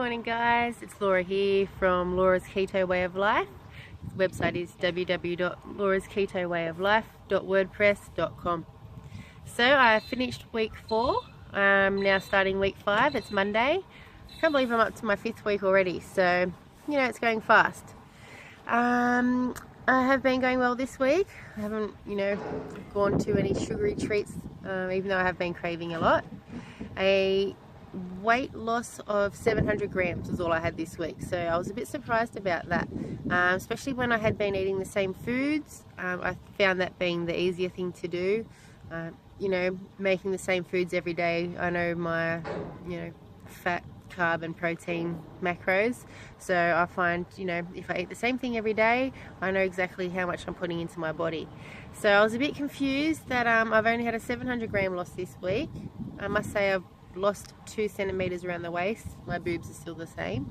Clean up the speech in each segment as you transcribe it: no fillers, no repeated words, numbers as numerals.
morning guys, it's Laura here from Laura's Keto Way of Life. The website is www.laurasketowayoflife.wordpress.com. So I finished week 4, I'm now starting week 5, it's Monday. I can't believe I'm up to my 5th week already, so you know it's going fast. I have been going well this week. I haven't gone to any sugary treats, even though I have been craving a lot. A weight loss of 700 grams was all I had this week, so I was a bit surprised about that, especially when I had been eating the same foods. I found that being the easier thing to do, making the same foods every day. I know my fat, carb and protein macros, so I find if I eat the same thing every day, I know exactly how much I'm putting into my body. So I was a bit confused that I've only had a 700 gram loss this week. I must say I've lost 2 centimeters around the waist. My boobs are still the same,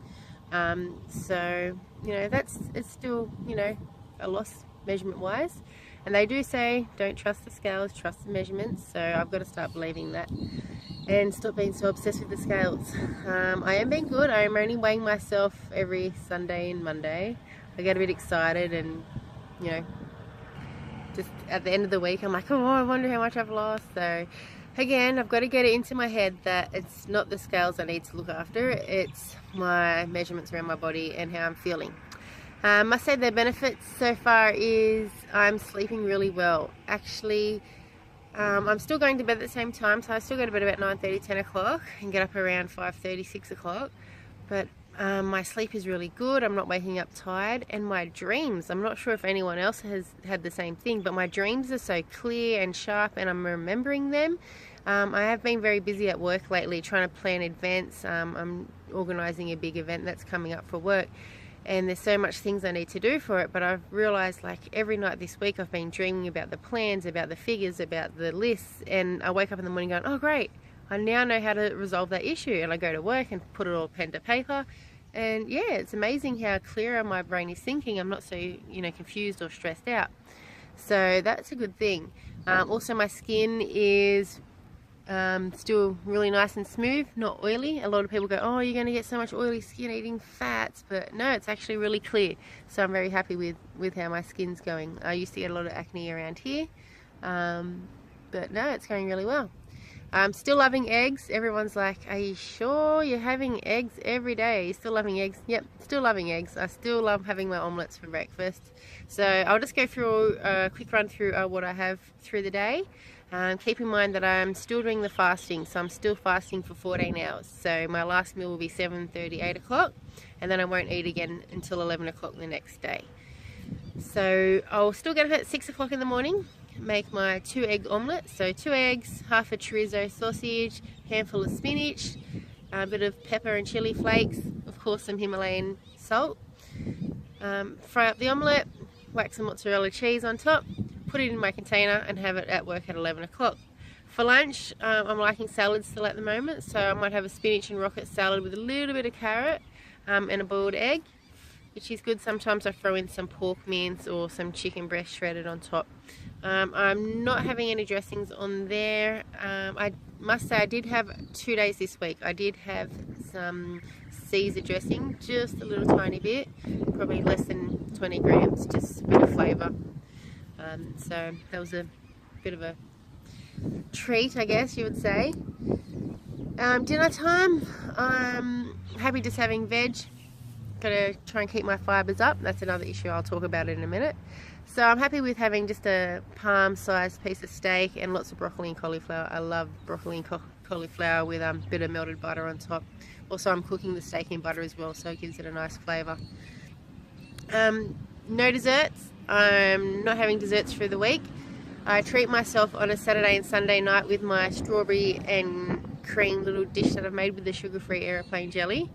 so it's still a loss measurement wise, and they do say don't trust the scales, trust the measurements. So I've got to start believing that and stop being so obsessed with the scales. I am being good. I am only weighing myself every Sunday and Monday. I get a bit excited, and just at the end of the week I'm like, oh, I wonder how much I've lost. So again, I've got to get it into my head that it's not the scales I need to look after, it's my measurements around my body and how I'm feeling. I must say the benefits so far is I'm sleeping really well. Actually, I'm still going to bed at the same time, so I still go to bed about 9:30, 10 o'clock and get up around 5:30, 6 o'clock. But my sleep is really good. I'm not waking up tired, and my dreams, I'm not sure if anyone else has had the same thing, but my dreams are so clear and sharp and I'm remembering them. I have been very busy at work lately trying to plan events. I'm organising a big event that's coming up for work, and there's so much things I need to do for it, but I've realised like every night this week I've been dreaming about the plans, about the figures, about the lists, and I wake up in the morning going, oh great, I now know how to resolve that issue, and I go to work and put it all pen to paper. And yeah, it's amazing how clearer my brain is thinking. I'm not so confused or stressed out, so that's a good thing. Also, my skin is still really nice and smooth, not oily. A lot of people go, oh, you're going to get so much oily skin eating fats, but no, it's actually really clear. So I'm very happy with how my skin's going. I used to get a lot of acne around here, but no, it's going really well. I'm still loving eggs. Everyone's like, are you sure you're having eggs every day? Are you still loving eggs? Yep, still loving eggs. I still love having my omelettes for breakfast. So I'll just go through a quick run through what I have through the day. Keep in mind that I'm still doing the fasting, so I'm still fasting for 14 hours. So my last meal will be 7:30, 8 o'clock, and then I won't eat again until 11 o'clock the next day. So I'll still get up at 6 o'clock in the morning, make my 2 egg omelette. So 2 eggs, half a chorizo sausage, handful of spinach, a bit of pepper and chili flakes, of course some Himalayan salt. Fry up the omelette, whack some mozzarella cheese on top, put it in my container and have it at work at 11 o'clock. For lunch, I'm liking salads still at the moment, so I might have a spinach and rocket salad with a little bit of carrot and a boiled egg, which is good. Sometimes I throw in some pork mince or some chicken breast shredded on top. I'm not having any dressings on there. I must say I did have 2 days this week. I did have some Caesar dressing, just a little tiny bit, probably less than 20 grams, just a bit of flavour. So that was a bit of a treat, I guess you would say. Dinner time, I'm happy just having veg. Gotta try and keep my fibres up. That's another issue, I'll talk about it in a minute. So I'm happy with having just a palm-sized piece of steak and lots of broccoli and cauliflower. I love broccoli and cauliflower with a bit of melted butter on top. Also, I'm cooking the steak in butter as well, so it gives it a nice flavour. No desserts. I'm not having desserts through the week. I treat myself on a Saturday and Sunday night with my strawberry and cream little dish that I've made with the sugar-free aeroplane jelly.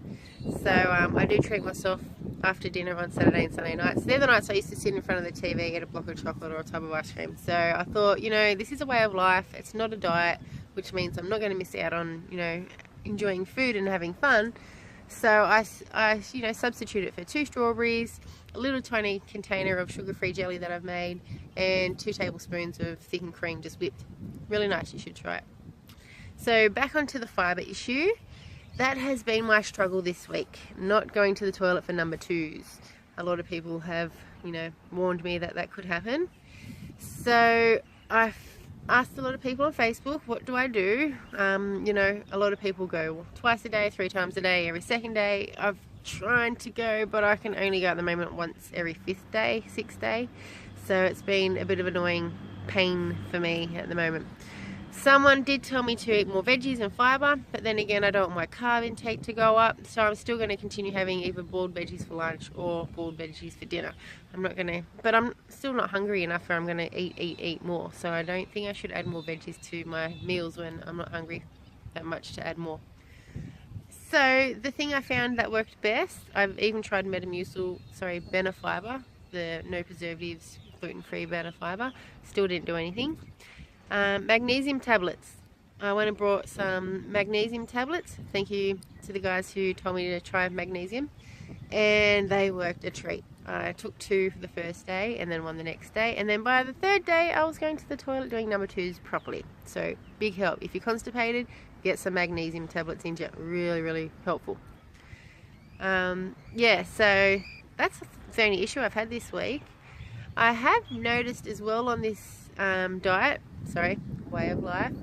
So I do treat myself after dinner on Saturday and Sunday nights. They're the nights I used to sit in front of the TV, eat a block of chocolate or a tub of ice cream. So I thought, this is a way of life. It's not a diet, which means I'm not going to miss out on, enjoying food and having fun. So I substitute it for 2 strawberries, a little tiny container of sugar-free jelly that I've made, and 2 tablespoons of thickened cream just whipped. Really nice, you should try it. So back onto the fibre issue. that has been my struggle this week, not going to the toilet for number 2s. A lot of people have, warned me that that could happen. So I've asked a lot of people on Facebook, what do I do? A lot of people go twice a day, 3 times a day, every second day. I've tried to go, but I can only go at the moment once every 5th day, 6th day. So it's been a bit of annoying pain for me at the moment. Someone did tell me to eat more veggies and fibre, but then again I don't want my carb intake to go up, so I'm still going to continue having either boiled veggies for lunch or boiled veggies for dinner. But I'm still not hungry enough where I'm going to eat more, so I don't think I should add more veggies to my meals when I'm not hungry that much to add more. So the thing I found that worked best, I've even tried Benefiber, the no preservatives, gluten-free Benefiber, still didn't do anything. Magnesium tablets. I went and brought some magnesium tablets. Thank you to the guys who told me to try magnesium, and they worked a treat. I took 2 for the first day and then 1 the next day, and then by the 3rd day I was going to the toilet doing number 2s properly. So big help. If you're constipated, get some magnesium tablets in you. Really, really helpful. So that's the only issue I've had this week. I have noticed as well on this way of life,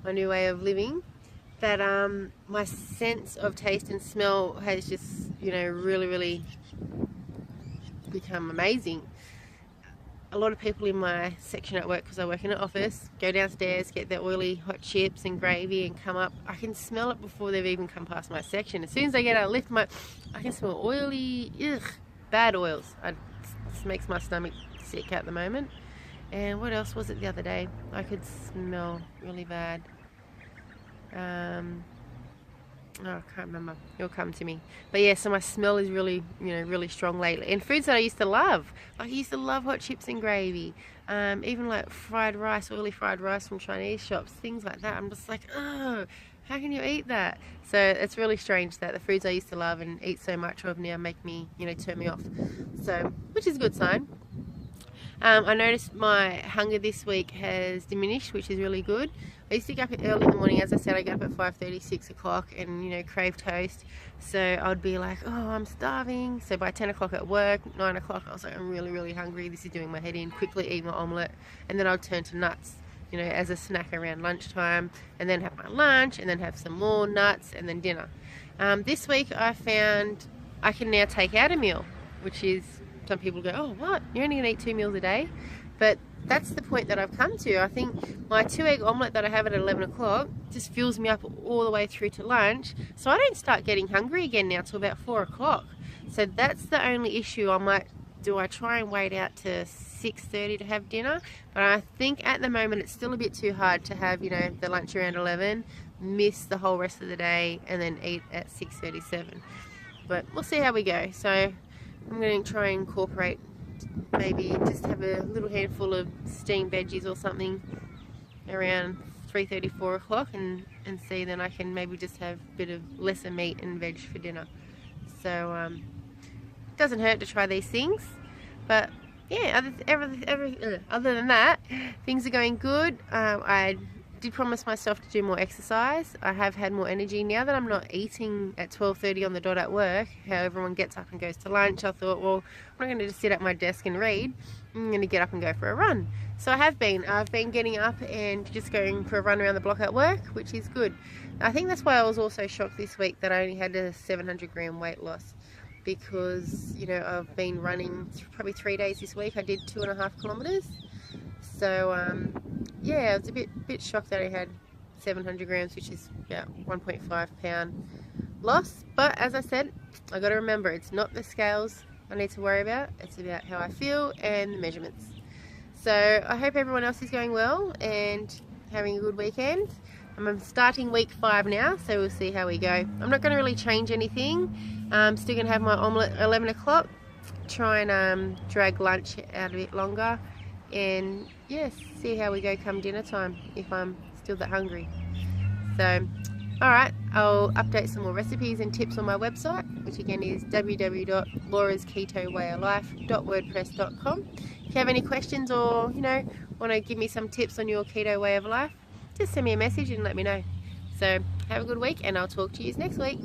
my new way of living, that my sense of taste and smell has just, really, really become amazing. A lot of people in my section at work, because I work in an office, go downstairs, get their oily hot chips and gravy and come up. I can smell it before they've even come past my section. As soon as I get out, I can smell oily, bad oils. It makes my stomach sick at the moment. And what else was it the other day? I could smell really bad. I can't remember. It'll come to me. But yeah, so my smell is really, really strong lately. And foods that I used to love. Like I used to love hot chips and gravy. Even like fried rice, oily fried rice from Chinese shops, things like that. I'm just like, oh, how can you eat that? So it's really strange that the foods I used to love and eat so much of now make me, turn me off. So, which is a good sign. I noticed my hunger this week has diminished, which is really good. I used to get up early in the morning. As I said, I get up at 5:30, 6 o'clock and, crave toast. So I'd be like, oh, I'm starving. So by 10 o'clock at work, 9 o'clock, I was like, I'm really, really hungry. This is doing my head in. Quickly eat my omelette. And then I'd turn to nuts, as a snack around lunchtime. And then have my lunch and then have some more nuts and then dinner. This week I found I can now take out a meal, which is... Some people go, oh, what? You're only going to eat 2 meals a day? But that's the point that I've come to. I think my 2-egg omelette that I have at 11 o'clock just fills me up all the way through to lunch. So I don't start getting hungry again now till about 4 o'clock. So that's the only issue. Do I try and wait out to 6:30 to have dinner? But I think at the moment it's still a bit too hard to have, the lunch around 11, miss the whole rest of the day, and then eat at 6:37. But we'll see how we go. So I'm going to try and incorporate, maybe just have a little handful of steamed veggies or something around 3:30, 4 o'clock and see, then I can maybe just have a bit of lesser meat and veg for dinner. So it doesn't hurt to try these things. But yeah, other than that, things are going good. I did promise myself to do more exercise. I have had more energy now that I'm not eating at 12:30 on the dot at work, how everyone gets up and goes to lunch. I thought, well, I'm not going to just sit at my desk and read. I'm going to get up and go for a run. So I've been getting up and just going for a run around the block at work, which is good. I think that's why I was also shocked this week that I only had a 700-gram weight loss, because I've been running probably 3 days this week. I did 2.5 kilometers. So yeah, I was a bit shocked that I had 700 grams, which is about 1.5 pound loss. But as I said, I got to remember, it's not the scales I need to worry about. It's about how I feel and the measurements. So I hope everyone else is going well and having a good weekend. I'm starting week 5 now, so we'll see how we go. I'm not going to really change anything. I'm still going to have my omelette at 11 o'clock. Try and drag lunch out a bit longer. And yeah, see how we go come dinner time, if I'm still that hungry. So, alright, I'll update some more recipes and tips on my website, which again is www.laurasketowayoflife.wordpress.com. If you have any questions or, want to give me some tips on your keto way of life, just send me a message and let me know. So have a good week, and I'll talk to you next week.